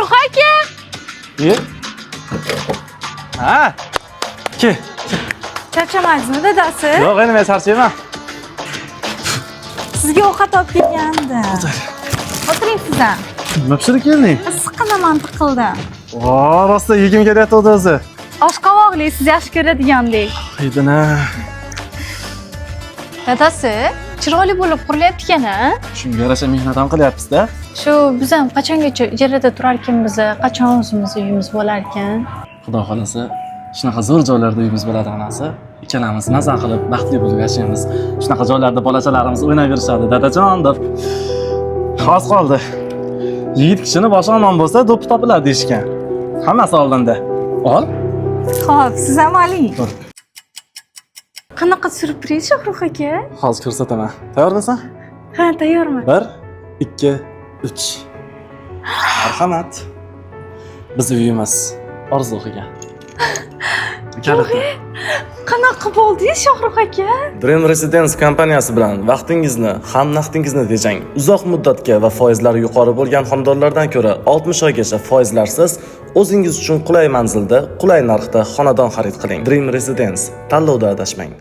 Shohrux aka. Ha? Ke. Charchamadingizmi dadasi? Yo'q, endi men charchayman. Sizga ovqat olib kelgandim. O'tiring siz ham. Nima pishirib kelding? Issiqqina mantiq qildim. Voh, rosta yegim kelyapti o'zi. Oshqovoqli, siz yaxshi ko'radigandek. Haydana. Dadasi, chiroyli bo'lib qurilyapti ekan-a? Shunga yarasha mehnat ham qilyapmiz-da. Shu biz ham qachongacha ijarada turar ekanmiz, qachon o'zimiz uyimiz bo'lar ekan? Xudo xolasa, shunaqa zo'r joylarda uyimiz bo'ladi onasi. Ikkalamiz mazza qilib, baxtli bo'lib yashaymiz. Shunaqa joylarda bolachalarimiz o'ynayverishadi, dadajon deb. Xos qoldi. Yigit kishini boshi omon bo'lsa, do'ppi topiladi deyishgan. Hammasi oldinda. Ol. Xo'p, siz ham oling. Tur. Qanaqa syurpriz Shohrux aka? Hozir ko'rsataman. Tayyormisan? Ha, tayyorman. 1, 2, 3. Marhamat. Biz uyimiz Orzu o'qigan. Qanaqa bo'ldingiz Shohrux aka? Dream Residence kompaniyasi bilan vaqtingizni ham naqdingizni tejang. Uzoq muddatga va foizlari yuqori bo'lgan xonadonlardan ko'ra 60 oygacha foizlarsiz o'zingiz uchun qulay manzilda, qulay narxda xonadon xarid qiling. Dream Residence tanlovda adashmang.